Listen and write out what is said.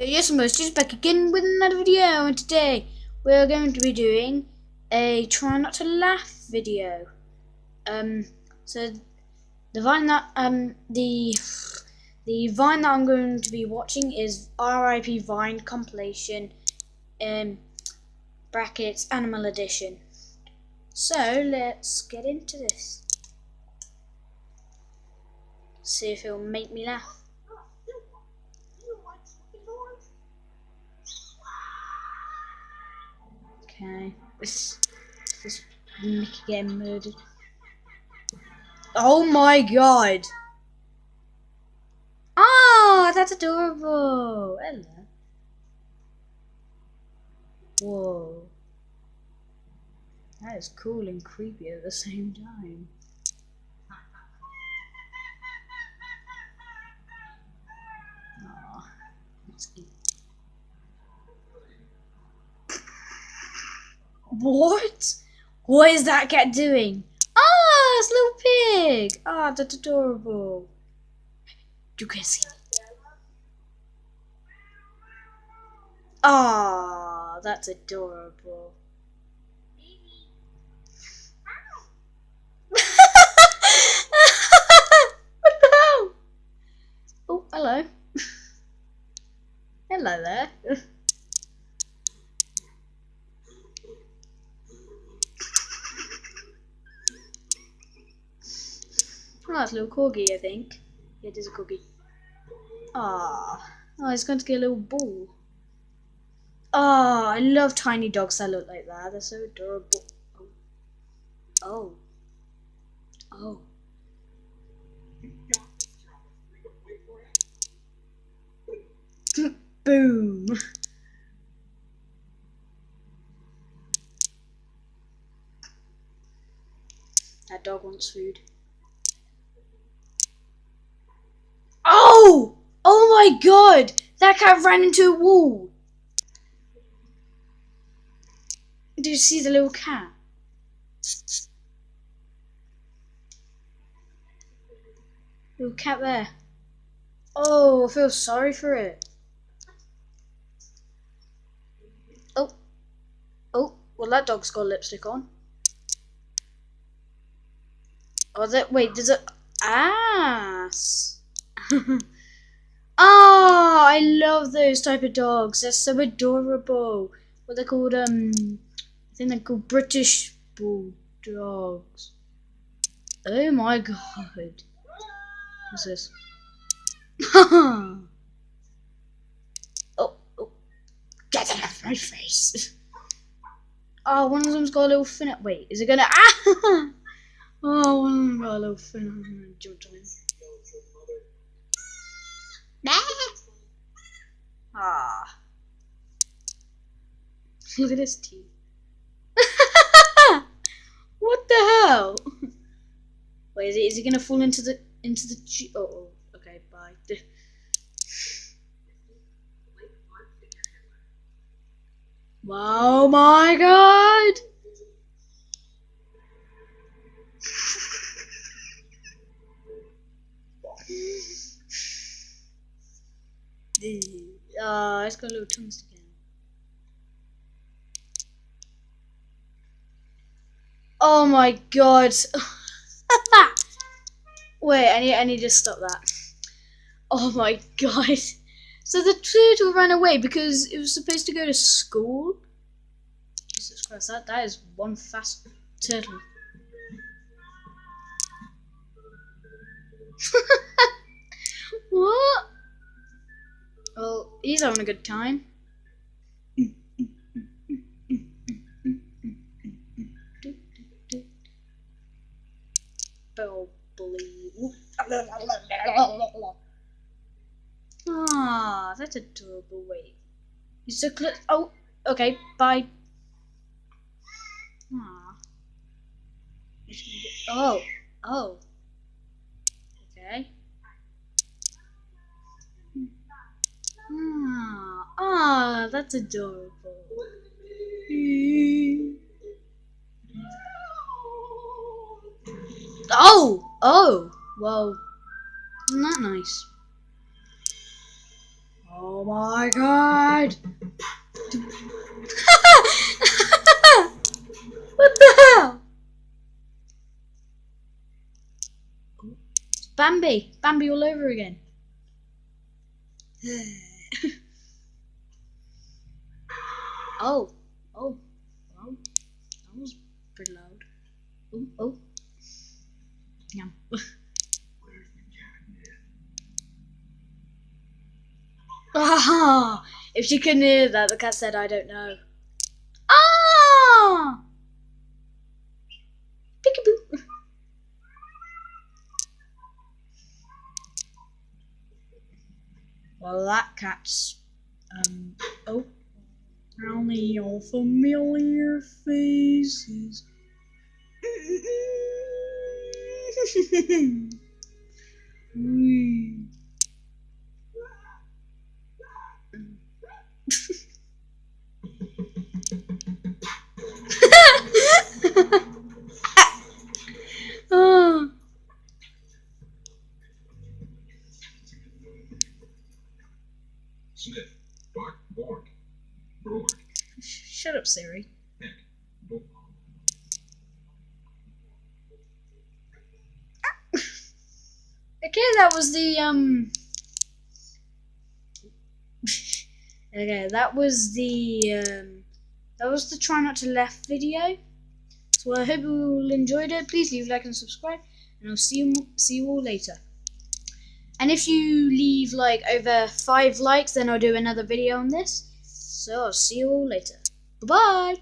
Yes, just back again with another video, and today we're going to be doing a try not to laugh video. So the vine that the vine that I'm going to be watching is RIP Vine compilation, brackets Animal Edition. So let's get into this. See if it'll make me laugh. Okay, this Mickey getting murdered. Oh my god! Ah, that's adorable. Hello. Whoa. That is cool and creepy at the same time. Aw, let's eat. What? What is that cat doing? Ah, it's a little pig. Ah, that's adorable. You can see me. Ah, that's adorable. What the hell? Oh, hello. Hello there. Oh, that's a little corgi, I think. Yeah, it is a corgi. Ah, oh, it's going to get a little ball. Oh, I love tiny dogs that look like that. They're so adorable. Oh. Oh. Boom. That dog wants food. Oh! Oh my god! That cat ran into a wall. Did you see the little cat? Little cat there. Oh, I feel sorry for it. Oh. Oh, well that dog's got lipstick on. Oh, wait, there's a ass. Oh, I love those type of dogs. They're so adorable. What they're called, I think they're called British Bulldogs. Oh my god. What's this? Oh, oh, get out of my face. Oh, one of them's got a little fin. Wait, is it gonna? Ah! Oh, one of them got a little fin. I'm gonna jump on him. Ah. Look at his teeth. What the hell? Wait, is he gonna fall into the oh, okay, bye. Oh my god! It's got a little tongue sticking out. Oh my god! Wait, I need to stop that. Oh my god! So the turtle ran away because it was supposed to go to school. Jesus Christ, that is one fast turtle. What? Well, he's having a good time. Ah, that's adorable. Wait, he's so close. Oh, okay, bye. Ah. Oh, oh. Okay. Ah, that's adorable. Oh, oh, well, not nice. Oh. Oh my god! What the hell? Bambi! Bambi all over again. Oh, well, that was pretty loud. Oh. Yeah. Ah! If she couldn't hear that, the cat said, I don't know. Ah! Peekaboo! Well, that cat's, oh. Only all familiar faces. Oh. Sniff, bark, bork, roar. Shut up, Siri. Peck, bork. Okay, that was the okay, that was the try not to laugh video. So I hope you all enjoyed it. Please leave a like and subscribe, and I'll see you all later. And if you leave like over 5 likes, then I'll do another video on this. So I'll see you all later. Bye bye.